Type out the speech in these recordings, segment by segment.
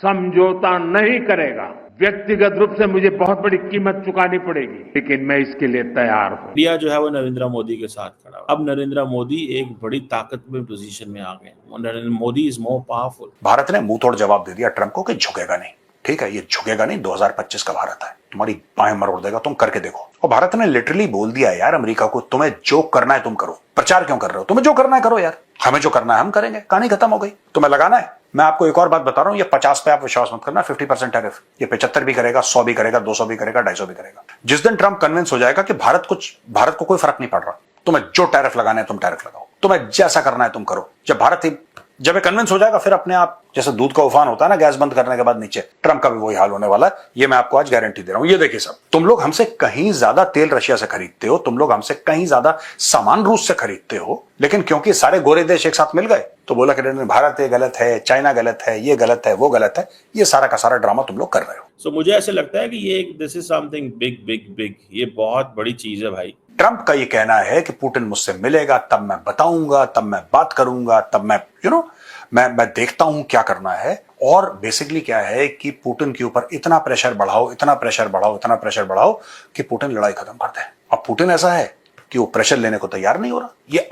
समझौता नहीं करेगा, व्यक्तिगत रूप से मुझे बहुत बड़ी कीमत चुकानी पड़ेगी, लेकिन मैं इसके लिए तैयार हूं। इंडिया जो है वो नरेंद्र मोदी के साथ खड़ा है। अब नरेंद्र मोदी एक बड़ी ताकतवर पोजीशन में आ गए। Narendra Modi is more powerful. Bharat ने मुंह तोड़ जवाब दे दिया ट्रंप को कि झुकेगा नहीं। ठीक है, ये झुकेगा नहीं, 2025 का भारत है, तुम्हारी बाहें मरोड़ देगा, तुम करके देखो। और भारत ने लिटरली बोल दिया यार अमेरिका को, तुम्हें जो करना है तुम करो, प्रचार क्यों कर रहे हो, तुम्हें जो करना है करो यार, हमें जो करना है हम करेंगे, कहानी खत्म हो गई। तुम्हें लगाना है। मैं आपको एक और बात बता रहा हूं, ये 50 पे आप विश्वास मत करना, 50% टैरिफ, ये 75 भी करेगा, 100 भी करेगा, 200 भी करेगा, 250 भी करेगा। जिस दिन ट्रंप कन्विंस हो जाएगा कि भारत को कोई फर्क नहीं पड़ रहा, तुम्हें जो टैरिफ लगाना है तुम टैरिफ लगाओ, तुम्हें जैसा करना है तुम करो, जब कन्विंस हो जाएगा फिर अपने आप, जैसे दूध का उफान होता है ना गैस बंद करने के बाद नीचे, ट्रंप का भी वही हाल होने वाला है। ये मैं आपको आज गारंटी दे रहा हूं। ये देखिए सब, तुम लोग हमसे कहीं ज्यादा तेल रशिया से खरीदते हो, तुम लोग हमसे कहीं ज्यादा सामान रूस से खरीदते हो, लेकिन क्योंकि सारे गोरे देश एक साथ मिल गए तो बोला कि भारत ये गलत है, चाइना गलत है, ये गलत है, वो गलत है। ये सारा का सारा ड्रामा तुम लोग कर रहे हो। सो मुझे ऐसे लगता है कि ये this is something big big big, ये बहुत बड़ी चीज है भाई। ट्रंप का ये कहना है कि पुतिन मुझसे मिलेगा तब मैं बताऊंगा, तब मैं बात करूंगा, तब मैं मैं देखता हूं क्या करना है। और बेसिकली क्या है कि पुतिन के ऊपर इतना प्रेशर बढ़ाओ, इतना प्रेशर बढ़ाओ, इतना प्रेशर बढ़ाओ कि पुतिन लड़ाई खत्म कर दे। अब पुतिन ऐसा है कि वो प्रेशर लेने को तैयार नहीं हो रहा। ये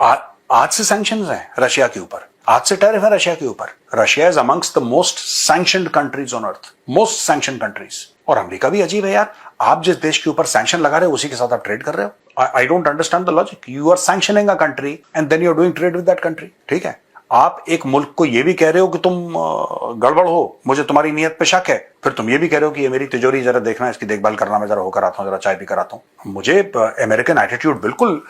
आज से सैंक्शंस हैं रशिया के ऊपर, आज से टैरिफ है रशिया के ऊपर। Russia is amongst the most sanctioned countries on earth, most sanctioned countries. और अमेरिका भी अजीब है यार, आप जिस देश के ऊपर सैंक्शन लगा रहे हो उसी के साथ आप ट्रेड कर रहे हो। I don't understand the logic. You are sanctioning a country and then you are doing trade with that country. ठीक है, आप एक मुल्क को ये भी कह रहे हो कि तुम गड़बड़ हो, मुझे तुम्हारी नीयत पे शक है, फिर तुम ये भी कह रहे हो कि ये मेरी तिजोरी जरा देखना, इसकी देखभाल करना, मैं जरा होकर आता हूं, जरा चाय पी कर आता हूं। मुझे अमेरिकन एटीट्यूड बिल्कुल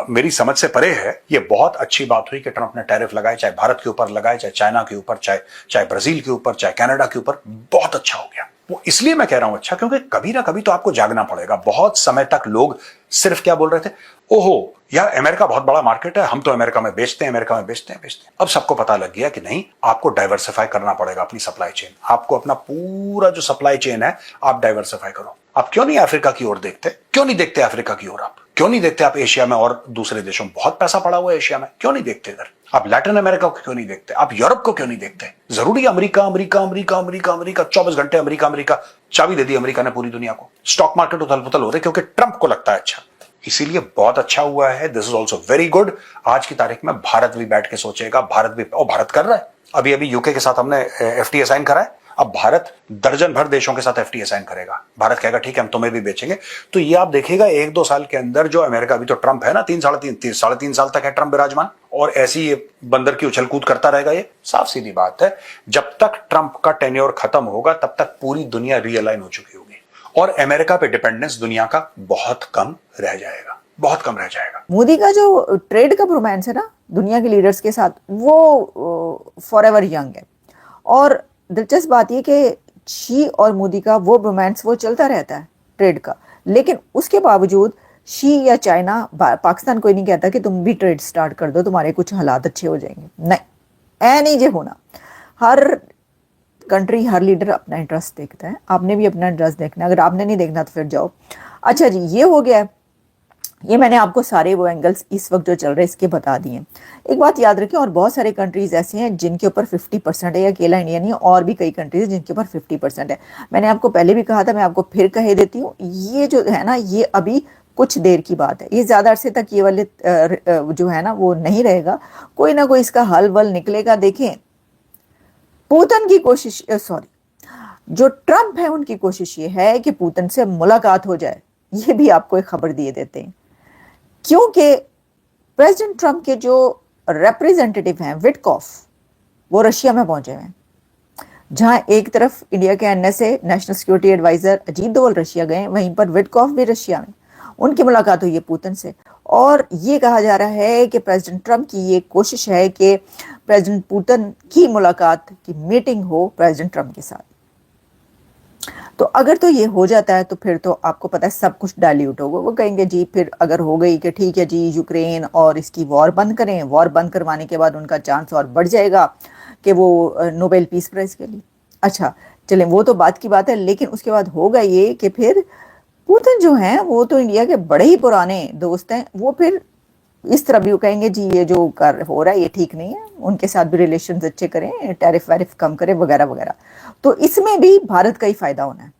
मेरी समझ से परे है। ये बहुत अच्छी बात हुई कि ट्रंप ने टैरिफ लगाए, चाहे भारत के ऊपर लगाए, चाहे चाइना के ऊपर, चाहे ब्राजील के ऊपर, चाहे कनाडा के ऊपर। बहुत अच्छा हो गया वो, इसलिए मैं कह रहा हूं अच्छा, क्योंकि कभी ना कभी तो आपको जागना पड़ेगा। बहुत समय तक लोग सिर्फ क्या बोल रहे थे, ओहो यार अमेरिका बहुत बड़ा मार्केट है, हम तो अमेरिका में बेचते हैं, अमेरिका में बेचते हैं। अब सबको पता लग गया कि नहीं, आपको डाइवर्सिफाई करना पड़ेगा अपनी सप्लाई चेन। आपको अपना पूरा जो सप्लाई चेन है आप डाइवर्सिफाई करो। आप क्यों नहीं अफ्रीका की ओर देखते, क्यों नहीं देखते अफ्रीका की ओर, आप क्यों नहीं देखते, आप एशिया में और दूसरे देशों में, बहुत पैसा पड़ा हुआ है एशिया में, क्यों नहीं देखते इधर, आप लैटिन अमेरिका को क्यों नहीं देखते, आप यूरोप को क्यों नहीं देखते। जरूरी America America America America America 24 घंटे अमेरिका अमेरिका, चाबी दे दी अमेरिका ने पूरी दुनिया को। स्टॉक मार्केट उथल पुथल हो रहे क्योंकि ट्रंप को लगता है अच्छा, इसीलिए बहुत अच्छा हुआ है। This is also very good. आज की तारीख में भारत भी बैठ के सोचेगा, भारत भी, और भारत कर रहा है। अभी यूके के साथ हमने एफटीए साइन करा है, अब भारत दर्जन भर देशों के साथ एफटीए साइन करेगा। भारत कहेगा ठीक है हम तुम्हें भी बेचेंगे। तो ये आप देखिएगा 1-2 साल के अंदर जो अमेरिका, अभी तो ट्रंप है ना, 3-3.5 साल तक है ट्रंप विराजमान, और ऐसी ये बंदर की उछल कूद करता रहेगा। ये साफ सीधी बात है, जब तक ट्रंप का टेन्योर खत्म होगा तब तक पूरी दुनिया रीअलाइन हो चुकी होगी और अमेरिका पे डिपेंडेंस दुनिया का बहुत कम रह जाएगा, बहुत कम रह जाएगा। मोदी का जो ट्रेड का रोमांस है ना दुनिया के लीडर्स के साथ, वो फॉरएवर यंग है। और दिलचस्प बात यह कि शी और मोदी का वो रोमांस वो चलता रहता है ट्रेड का, लेकिन उसके बावजूद शी या चाइना, पाकिस्तान कोई नहीं कहता कि तुम भी ट्रेड स्टार्ट कर दो, तुम्हारे कुछ हालात अच्छे हो जाएंगे। नहीं, ऐ नहीं जे होना। हर कंट्री, हर लीडर अपना इंटरेस्ट देखता है। आपने भी अपना इंटरेस्ट देखना है, अगर आपने नहीं देखना तो फिर जाओ। अच्छा जी, ये हो गया है। ये मैंने आपको सारे वो एंगल्स इस वक्त जो चल रहे हैं इसके बता दिए। एक बात याद रखें, और बहुत सारे कंट्रीज ऐसे हैं जिनके ऊपर 50% है, या अकेला इंडिया नहीं है, और भी कई कंट्रीज हैं जिनके ऊपर 50% है। मैंने आपको पहले भी कहा था, मैं आपको फिर कह देती हूँ, ये जो है ना, ये अभी कुछ देर की बात है। ये ज़्यादा अरसे तक ये वाले जो है ना वो नहीं रहेगा, कोई ना कोई इसका हल वल निकलेगा। देखें, पुतिन की कोशिश, जो ट्रंप है उनकी कोशिश ये है कि पुतिन से मुलाकात हो जाए। ये भी आपको एक खबर दिए देते हैं, क्योंकि प्रेसिडेंट ट्रंप के जो रिप्रेजेंटेटिव हैं विटकॉफ, वो रशिया में पहुंचे हुए हैं। जहां एक तरफ इंडिया के NSA national security adviser Ajit Doval Russia गए, वहीं पर विटकॉफ भी रशिया में, उनकी मुलाकात हुई है पुतिन से। और ये कहा जा रहा है कि प्रेसिडेंट ट्रंप की ये कोशिश है कि प्रेसिडेंट पुतिन की मुलाकात की मीटिंग हो प्रेसिडेंट ट्रंप के साथ। तो अगर तो ये हो जाता है तो फिर तो आपको पता है सब कुछ डाइल्यूट होगा। वो कहेंगे जी, फिर अगर हो गई कि ठीक है जी यूक्रेन और इसकी वॉर बंद करें, वॉर बंद करवाने के बाद उनका चांस और बढ़ जाएगा कि वो नोबेल पीस प्राइज के लिए। अच्छा चलें, वो तो बात की बात है, लेकिन उसके बाद होगा ये कि फिर पुतिन जो हैं वो तो इंडिया के बड़े ही पुराने दोस्त हैं, वो फिर इस तरह भी वो कहेंगे जी ये जो कर हो रहा है ये ठीक नहीं है, उनके साथ भी रिलेशंस अच्छे करें, टैरिफ वैरिफ कम करें वगैरह वगैरह। तो इसमें भी भारत का ही फायदा होना है।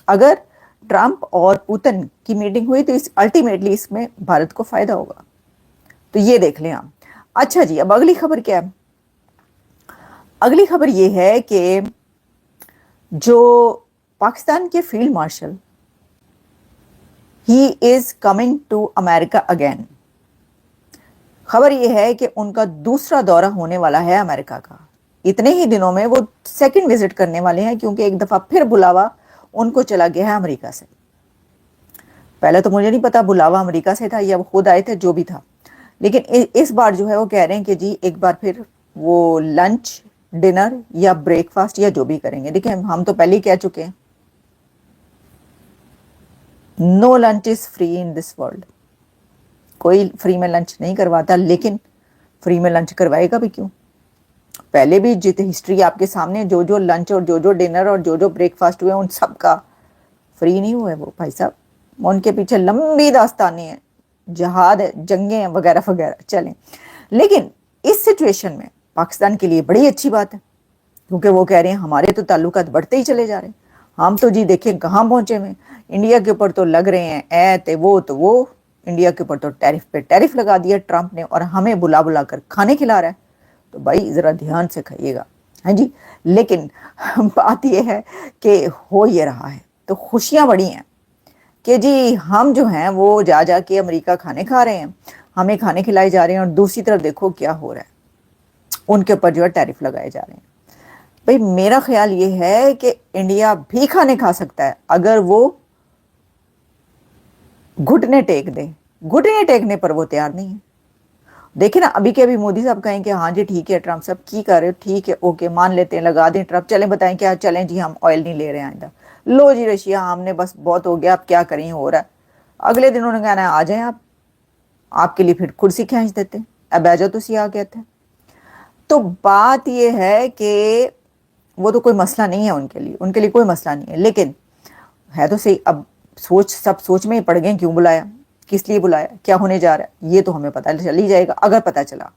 अगर ट्रंप और पुतिन की मीटिंग हुई तो इस अल्टीमेटली इसमें भारत को फायदा होगा। तो ये देख लें आप। अच्छा जी, अब अगली खबर क्या है? अगली खबर ये है कि जो पाकिस्तान के फील्ड मार्शल ही is coming to America again. खबर यह है कि उनका दूसरा दौरा होने वाला है अमेरिका का। इतने ही दिनों में वो सेकंड विजिट करने वाले हैं, क्योंकि एक दफा फिर बुलावा उनको चला गया है अमेरिका से। पहले तो मुझे नहीं पता बुलावा अमेरिका से था या वो खुद आए थे, जो भी था, लेकिन इस बार जो है वो कह रहे हैं कि जी एक बार फिर वो लंच, डिनर या ब्रेकफास्ट या जो भी करेंगे। देखिए हम तो पहले ही कह चुके हैं, no lunch is free in this world. कोई फ्री में लंच नहीं करवाता, लेकिन फ्री में लंच करवाएगा भी क्यों? पहले भी जितनी हिस्ट्री आपके सामने, जो जो लंच और जो जो डिनर और जो जो ब्रेकफास्ट हुए उन सब का फ्री नहीं हुआ है वो भाई साहब। उनके पीछे लंबी दास्तानें हैं, जहाद है, जंगें हैं वगैरह वगैरह चलें। लेकिन इस सिचुएशन में पाकिस्तान के लिए बड़ी अच्छी बात है, क्योंकि वो कह रहे हैं हमारे तो ताल्लुकात बढ़ते ही चले जा रहे हैं। हम तो जी देखें कहाँ पहुंचे हुए, इंडिया के ऊपर तो लग रहे हैं ऐते वो इंडिया के ऊपर तो टैरिफ पे टैरिफ लगा दिया ट्रंप ने, और हमें बुला बुला कर खाने खिला रहा है। तो भाई जरा ध्यान से खाइएगा, हाँ जी। लेकिन बात यह है कि हो ये रहा है तो खुशियां बड़ी हैं कि जी हम जो हैं वो जा जा के अमेरिका खाने खा रहे हैं, हमें खाने खिलाए जा रहे हैं, और दूसरी तरफ देखो क्या हो रहा है, उनके ऊपर जो है टैरिफ लगाए जा रहे हैं। भाई मेरा ख्याल ये है कि इंडिया भी खाने खा सकता है अगर वो घुटने टेक दे। घुटने टेकने पर वो तैयार नहीं है। देखिए ना, अभी के अभी मोदी साहब कहें कि हाँ जी ठीक है ट्रंप साहब की कर रहे हो, ठीक है ओके मान लेते हैं, लगा दें ट्रंप, चलें बताएं क्या, चलें जी हम ऑयल नहीं ले रहे हैं आइंदा, लो जी रशिया हमने बस बहुत हो गया, अब क्या करें हो रहा है। अगले दिन उन्होंने कहना है आ जाएं आप, आपके लिए फिर कुर्सी खींच देते हैं, अब आ जाओ तो आ कहते हैं। तो बात यह है कि वो तो कोई मसला नहीं है उनके लिए कोई मसला नहीं है। लेकिन है तो सही, अब सब सोच में ही पड़ गए, क्यों बुलाया, किस लिए बुलाया, क्या होने जा रहा है, ये तो हमें पता चल ही जाएगा अगर पता चला।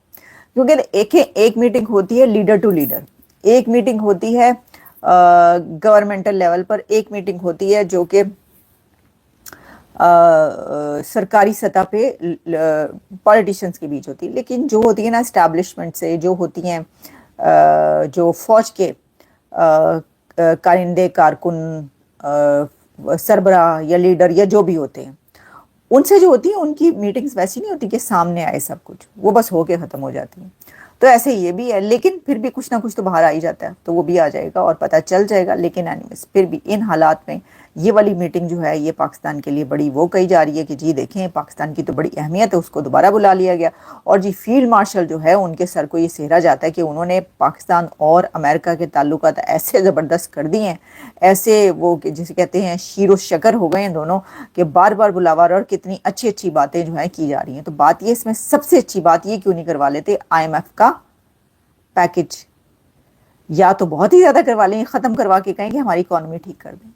क्योंकि एक मीटिंग होती है लीडर टू लीडर, एक मीटिंग होती है गवर्नमेंटल लेवल पर, एक मीटिंग होती है जो कि सरकारी सतह पे पॉलिटिशियंस के बीच होती है। लेकिन जो होती है ना एस्टैब्लिशमेंट से, जो होती हैं जो फौज के कारिंदे, कारकुन, सरबराह या लीडर या जो भी होते हैं, उनसे जो होती है उनकी मीटिंग्स वैसी नहीं होती कि सामने आए सब कुछ, वो बस होके ख़त्म हो जाती है। तो ऐसे ये भी है, लेकिन फिर भी कुछ ना कुछ तो बाहर आ ही जाता है, तो वो भी आ जाएगा और पता चल जाएगा। लेकिन एनीवेज फिर भी इन हालात में ये वाली मीटिंग जो है ये पाकिस्तान के लिए बड़ी वो कही जा रही है कि जी देखें पाकिस्तान की तो बड़ी अहमियत है, उसको दोबारा बुला लिया गया। और जी फील्ड मार्शल जो है उनके सर को ये सेहरा जाता है कि उन्होंने पाकिस्तान और अमेरिका के ताल्लुकात ऐसे ज़बरदस्त कर दिए हैं, ऐसे वो जिसे कहते हैं शीरो शकर हो गए हैं दोनों, कि बार बार बुलावा और कितनी अच्छी अच्छी बातें जो है की जा रही हैं। तो बात ये, इसमें सबसे अच्छी बात ये क्यों नहीं करवा लेते IMF का पैकेज, या तो बहुत ही ज्यादा करवा लें, खत्म करवा के कहें कि हमारी इकोनॉमी ठीक कर दें।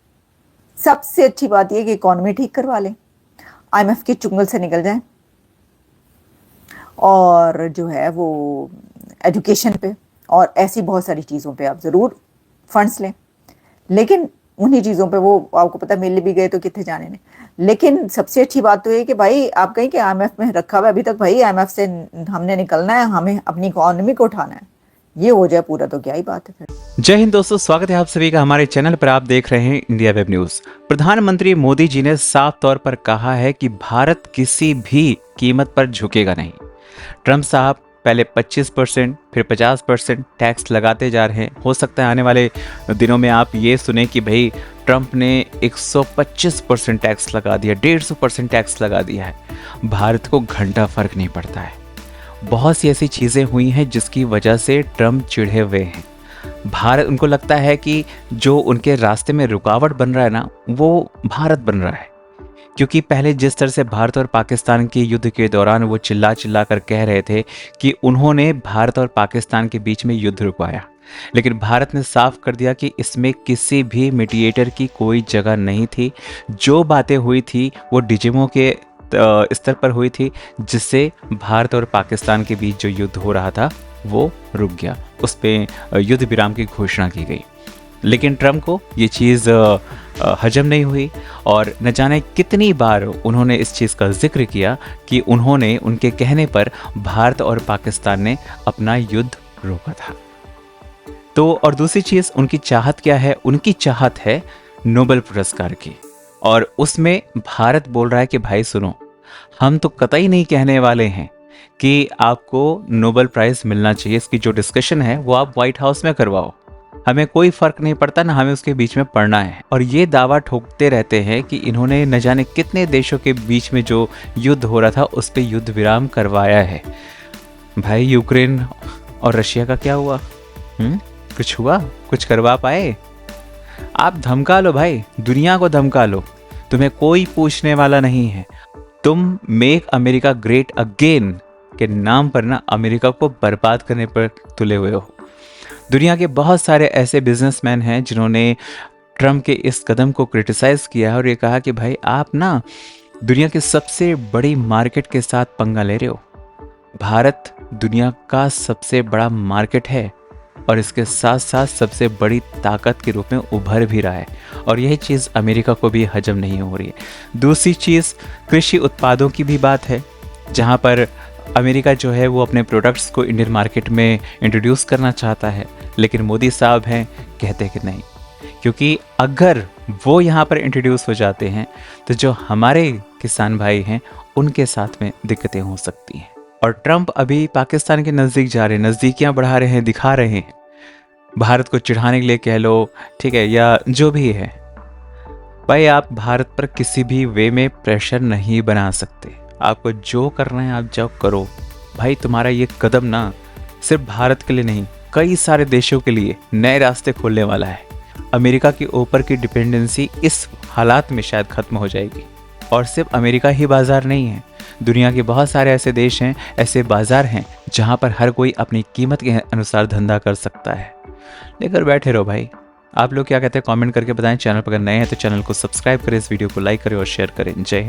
सबसे अच्छी बात यह कि इकोनॉमी ठीक करवा लें, IMF के चुंगल से निकल जाएं, और जो है वो एजुकेशन पे और ऐसी बहुत सारी चीज़ों पे आप ज़रूर फंड्स लें। लेकिन उन्हीं चीज़ों पे वो आपको पता मिल भी गए तो कितने जाने ने। लेकिन सबसे अच्छी बात तो ये कि भाई आप कहें कि IMF में रखा हुआ, अभी तक भाई IMF से हमने निकलना है, हमें अपनी इकोनॉमी को उठाना है, ये हो जाए पूरा तो क्या ही बात है फिर। जय हिंद दोस्तों, स्वागत है आप सभी का हमारे चैनल पर। आप देख रहे हैं इंडिया वेब न्यूज। प्रधानमंत्री मोदी जी ने साफ तौर पर कहा है कि भारत किसी भी कीमत पर झुकेगा नहीं। ट्रंप साहब पहले 25% फिर 50% टैक्स लगाते जा रहे हैं। हो सकता है आने वाले दिनों में आप ये सुने कि भाई ट्रंप ने 125% टैक्स लगा दिया, 150% टैक्स लगा दिया है। भारत को घंटा फर्क नहीं पड़ता है। बहुत सी ऐसी चीज़ें हुई हैं जिसकी वजह से ट्रंप चिढ़े हुए हैं। भारत, उनको लगता है कि जो उनके रास्ते में रुकावट बन रहा है ना, वो भारत बन रहा है। क्योंकि पहले जिस तरह से भारत और पाकिस्तान के युद्ध के दौरान वो चिल्ला चिल्ला कर कह रहे थे कि उन्होंने भारत और पाकिस्तान के बीच में युद्ध रुकवाया, लेकिन भारत ने साफ कर दिया कि इसमें किसी भी मीडिएटर की कोई जगह नहीं थी। जो बातें हुई थी वो डिजिमो के स्तर पर हुई थी, जिससे भारत और पाकिस्तान के बीच जो युद्ध हो रहा था वो रुक गया। उस पर युद्ध विराम की घोषणा की गई। लेकिन ट्रम्प को ये चीज़ हजम नहीं हुई और न जाने कितनी बार उन्होंने इस चीज़ का जिक्र किया कि उन्होंने उनके कहने पर भारत और पाकिस्तान ने अपना युद्ध रोका था। तो और दूसरी चीज़, उनकी चाहत क्या है? उनकी चाहत है नोबेल पुरस्कार की, और उसमें भारत बोल रहा है कि भाई सुनो, हम तो कतई नहीं कहने वाले हैं कि आपको नोबेल प्राइज़ मिलना चाहिए। इसकी जो डिस्कशन है वो आप व्हाइट हाउस में करवाओ, हमें कोई फ़र्क नहीं पड़ता, ना हमें उसके बीच में पड़ना है। और ये दावा ठोकते रहते हैं कि इन्होंने न जाने कितने देशों के बीच में जो युद्ध हो रहा था उस पर युद्ध विराम करवाया है। भाई यूक्रेन और रशिया का क्या हुआ? कुछ हुआ? कुछ करवा पाए? आप धमका लो भाई, दुनिया को धमका लो, तुम्हें कोई पूछने वाला नहीं है। तुम मेक अमेरिका ग्रेट अगेन के नाम पर ना अमेरिका को बर्बाद करने पर तुले हुए हो। दुनिया के बहुत सारे ऐसे बिजनेसमैन हैं जिन्होंने ट्रम्प के इस कदम को क्रिटिसाइज़ किया है और ये कहा कि भाई आप ना दुनिया की सबसे बड़ी मार्केट के साथ पंगा ले रहे हो। भारत दुनिया का सबसे बड़ा मार्केट है और इसके साथ साथ सबसे बड़ी ताकत के रूप में उभर भी रहा है, और यही चीज़ अमेरिका को भी हजम नहीं हो रही है। दूसरी चीज़, कृषि उत्पादों की भी बात है, जहाँ पर अमेरिका जो है वो अपने प्रोडक्ट्स को इंडियन मार्केट में इंट्रोड्यूस करना चाहता है, लेकिन मोदी साहब हैं कहते कि नहीं, क्योंकि अगर वो यहाँ पर इंट्रोड्यूस हो जाते हैं तो जो हमारे किसान भाई हैं उनके साथ में दिक्कतें हो सकती हैं। और ट्रम्प अभी पाकिस्तान के नज़दीक जा रहे हैं, नज़दीकियाँ बढ़ा रहे हैं, दिखा रहे हैं, भारत को चिढ़ाने के लिए कह लो, ठीक है, या जो भी है। भाई आप भारत पर किसी भी वे में प्रेशर नहीं बना सकते। आपको जो करना है आप जाओ करो। भाई तुम्हारा ये कदम ना सिर्फ भारत के लिए नहीं, कई सारे देशों के लिए नए रास्ते खोलने वाला है। अमेरिका के ऊपर की डिपेंडेंसी इस हालात में शायद ख़त्म हो जाएगी। और सिर्फ अमेरिका ही बाज़ार नहीं है, दुनिया के बहुत सारे ऐसे देश हैं, ऐसे बाज़ार हैं जहाँ पर हर कोई अपनी कीमत के अनुसार धंधा कर सकता है। लेकर बैठे रहो भाई। आप लोग क्या कहते हैं कमेंट करके बताएं। चैनल पर अगर नए हैं तो चैनल को सब्सक्राइब करें, इस वीडियो को लाइक करें और शेयर करें। जय हिंद।